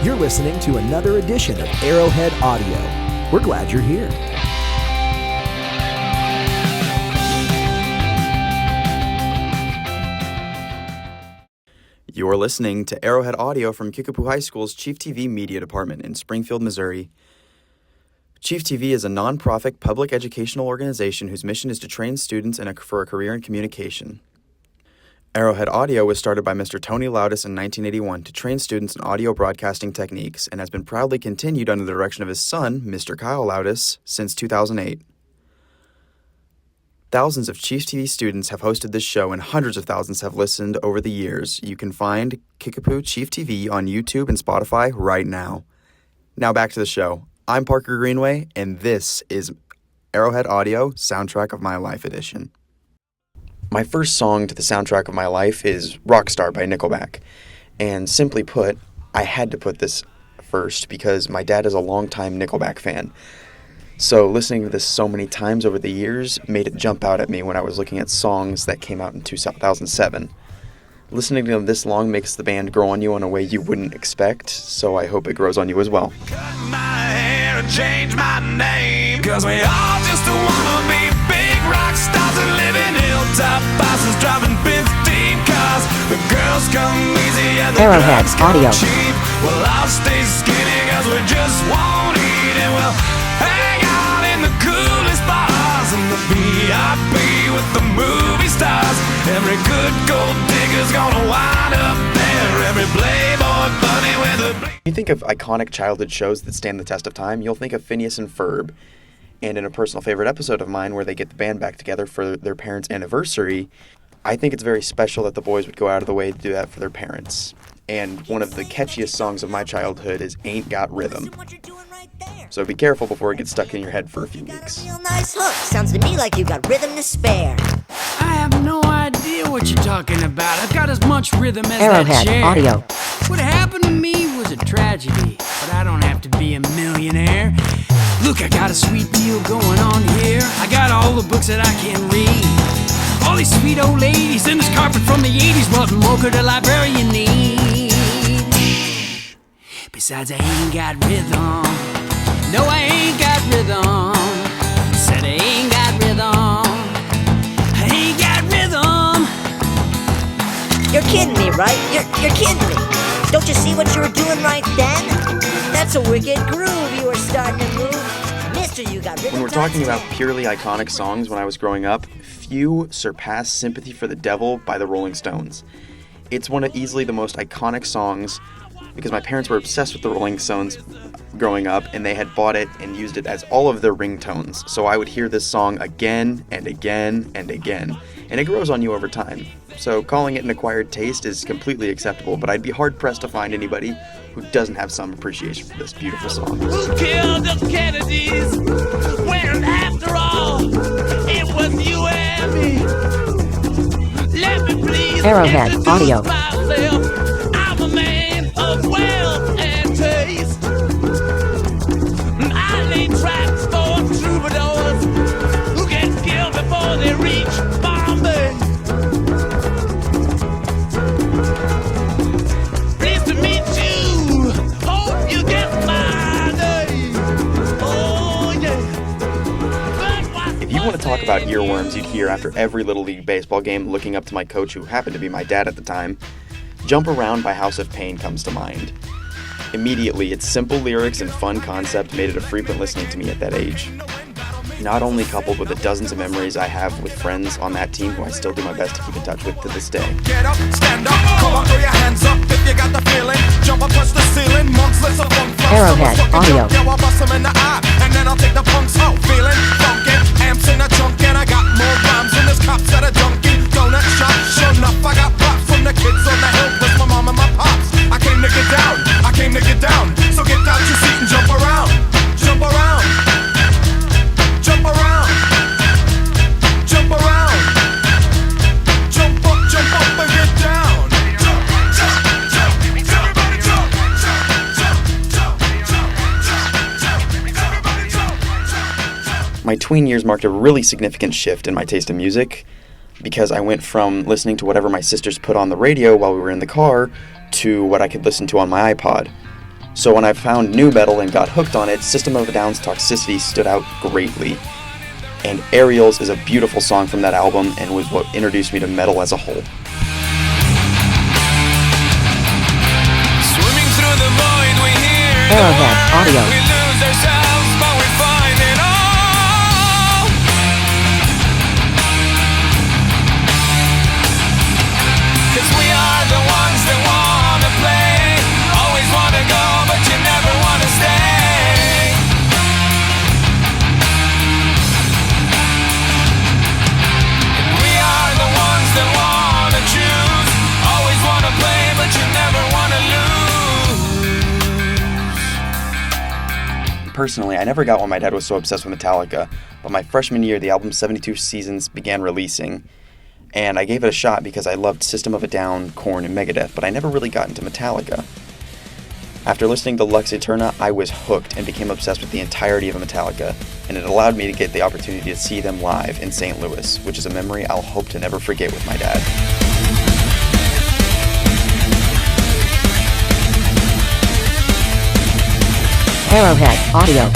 You're listening to another edition of Arrowhead Audio. We're glad you're here. You're listening to Arrowhead Audio from Kickapoo High School's Chief TV Media Department in Springfield, Missouri. Chief TV is a nonprofit public educational organization whose mission is to train students for a career in communication. Arrowhead Audio was started by Mr. Tony Loudis in 1981 to train students in audio broadcasting techniques and has been proudly continued under the direction of his son, Mr. Kyle Loudis, since 2008. Thousands of Chief TV students have hosted this show and hundreds of thousands have listened over the years. You can find Kickapoo Chief TV on YouTube and Spotify right now. Now back to the show. I'm Parker Greenway, and this is Arrowhead Audio Soundtrack of My Life Edition. My first song to the soundtrack of my life is Rockstar by Nickelback. And simply put, I had to put this first because my dad is a longtime Nickelback fan. So listening to this so many times over the years made it jump out at me when I was looking at songs that came out in 2007. Listening to them this long makes the band grow on you in a way you wouldn't expect, so I hope it grows on you as well. Cut my hair and change my name, 'cause we all just wanna be big rock stars and live in hilltop bosses driving 15 cars. The girls come easy and the Arrowhead drugs come Audio. cheap. Well, I'll stay skinny 'cause we just won't eat, and we'll hang out in the coolest bars and the VIP with the movie stars. Every good gold digger's gonna wind up there. Every playboy bunny with a When you think of iconic childhood shows that stand the test of time, you'll think of Phineas and Ferb. And in a personal favorite episode of mine where they get the band back together for their parents' anniversary, I think it's very special that the boys would go out of the way to do that for their parents. And one of the catchiest songs of my childhood is Ain't Got Rhythm. So be careful before it gets stuck in your head for a few weeks. Real nice hook. Sounds to me like you got rhythm to spare. I have no idea what you're talking about. I've got as much rhythm as Arrowhead that chair. Audio. What happened to me was a tragedy, but I don't have to be a millionaire. Look, I got a sweet deal going on here. I got all the books that I can read. All these sweet old ladies and this carpet from the 80s. What more could a librarian need? Besides, I ain't got rhythm. No, I ain't got rhythm. Said I ain't got rhythm. I ain't got rhythm. You're kidding me, right? You're kidding me. Don't you see what you were doing right then? That's a wicked groove you were starting to move. Mister, you got rhythm. When we're talking about purely iconic songs when I was growing up, few surpass Sympathy for the Devil by the Rolling Stones. It's one of easily the most iconic songs because my parents were obsessed with the Rolling Stones growing up, and they had bought it and used it as all of their ringtones. So I would hear this song again and again and again, and it grows on you over time. So calling it an acquired taste is completely acceptable, but I'd be hard-pressed to find anybody who doesn't have some appreciation for this beautiful song. Who killed the Kennedys when after all it was you and me? Let me please Arrowhead introduce Audio. myself. I'm a man of wealth and taste. I lay tracks for troubadours who get killed before they reach Bombay. Pleased to meet you. Hope you get my name. Oh yeah. If you want to talk about earworms you'd hear after every Little League baseball game looking up to my coach, who happened to be my dad at the time, Jump Around by House of Pain comes to mind. Immediately, its simple lyrics and fun concept made it a frequent listening to me at that age. Not only coupled with the dozens of memories I have with friends on that team who I still do my best to keep in touch with to this day. Get up, stand up, come on, throw your hands up if you got the feeling. Jump up, touch the ceiling, monks, let's up on funk. Arrowhead Audio. Yeah, I'll bust them in the eye, and then I'll take the punks out. Feeling funky, amps in a trunk, and I got more rhymes than this cops at a junkie. Donut shop, sure enough, I got props from the kids on the hill with my mom and my pops. I came to get down, I came to get down. So get out your seat and jump around, jump around, jump around, jump around, jump up and get down. Jump, jump, jump, everybody jump, jump, jump, jump, everybody jump. My tween years marked a really significant shift in my taste in music because I went from listening to whatever my sisters put on the radio while we were in the car to what I could listen to on my iPod. So when I found new metal and got hooked on it, System of a Down's Toxicity stood out greatly. And Aerials is a beautiful song from that album and was what introduced me to metal as a whole. Swimming through the void, we hear Arrowhead Audio. we lose ourselves, but we find it all. 'Cause we are the ones that wanna play, always wanna go, but you never wanna stay. And we are the ones that wanna choose, always wanna play, but you never wanna lose. Personally, I never got why my dad was so obsessed with Metallica, but my freshman year, the album 72 Seasons began releasing, and I gave it a shot because I loved System of a Down, Korn, and Megadeth, but I never really got into Metallica. After listening to Lux Eterna, I was hooked and became obsessed with the entirety of Metallica, and it allowed me to get the opportunity to see them live in St. Louis, which is a memory I'll hope to never forget with my dad. Arrowhead Audio.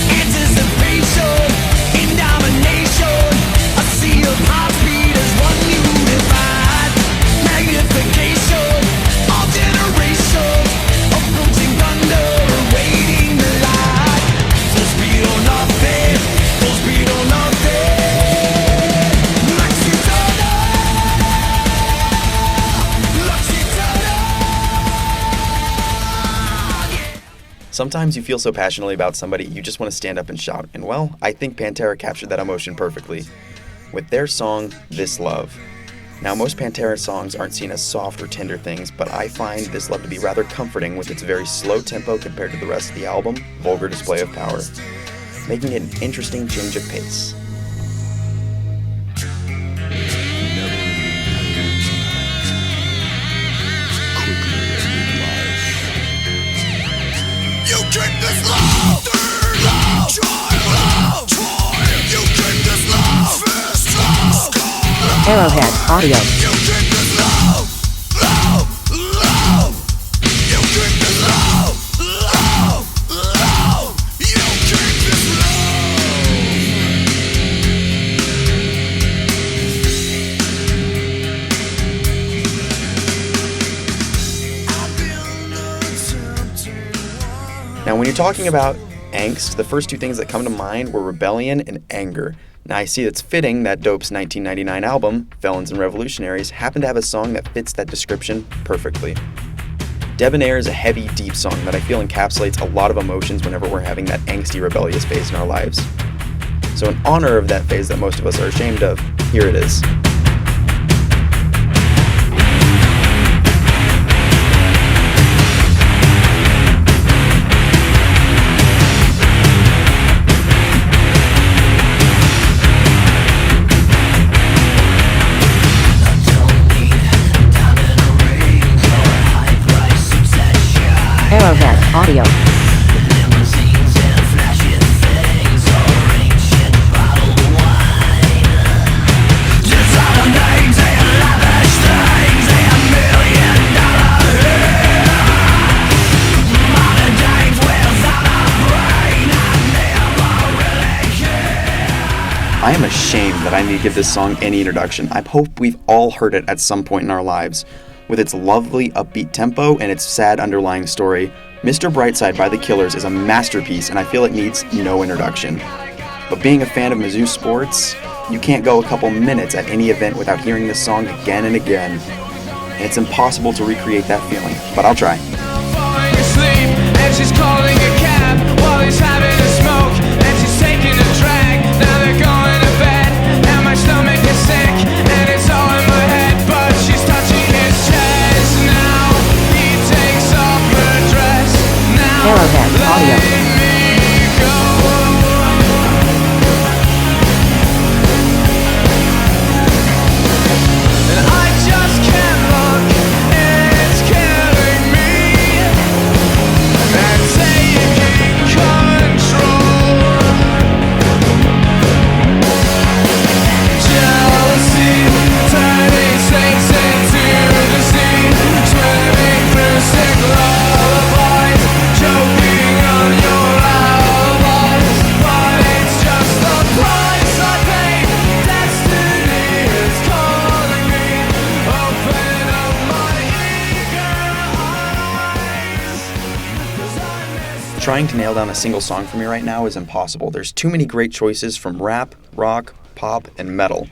Anticipation, in domination, a sea of heartbeat is one unified. Magnification, all generations, approaching thunder, awaiting the light. Full speed or nothing, full speed or nothing. Lux Eterna, Lux Eterna. Sometimes you feel so passionately about somebody, you just want to stand up and shout, and well, I think Pantera captured that emotion perfectly with their song, This Love. Now, most Pantera songs aren't seen as soft or tender things, but I find This Love to be rather comforting with its very slow tempo compared to the rest of the album, Vulgar Display of Power, making it an interesting change of pace. You keep this love, love, love, you keep this love, fist love, Arrowhead Audio. you keep this love, love, love, you keep this love, love, love, you keep this Now, when you're talking about angst, the first two things that come to mind were rebellion and anger. Now, I see it's fitting that Dope's 1999 album, Felons and Revolutionaries, happened to have a song that fits that description perfectly. Debonair is a heavy, deep song that I feel encapsulates a lot of emotions whenever we're having that angsty, rebellious phase in our lives. So in honor of that phase that most of us are ashamed of, here it is. Arrowhead Audio. I am ashamed that I need to give this song any introduction. I hope we've all heard it at some point in our lives. With its lovely upbeat tempo and its sad underlying story, Mr. Brightside by The Killers is a masterpiece and I feel it needs no introduction. But being a fan of Mizzou sports, you can't go a couple minutes at any event without hearing this song again and again. And it's impossible to recreate that feeling, but I'll try. falling asleep, and she's calling a cab while he's having a smoke, and she's taking a drag. Now they're going to bed, and my stomach is sick, and it's all in my head, but she's touching his chest. Now he takes off her dress. Now Arrowhead Audio. let me go. And I just can't look, it's killing me. And saying Trying to nail down a single song for me right now is impossible. There's too many great choices from rap, rock, pop, and metal.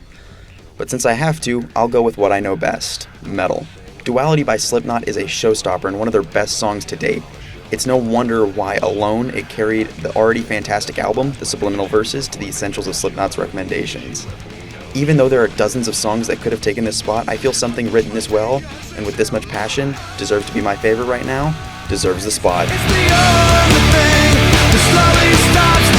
But since I have to, I'll go with what I know best, metal. Duality by Slipknot is a showstopper and one of their best songs to date. It's no wonder why alone it carried the already fantastic album, the subliminal verses, to the essentials of Slipknot's recommendations. Even though there are dozens of songs that could have taken this spot, I feel something written this well, and with this much passion, deserves to be my favorite right now, deserves the spot. It's the only thing that slowly stops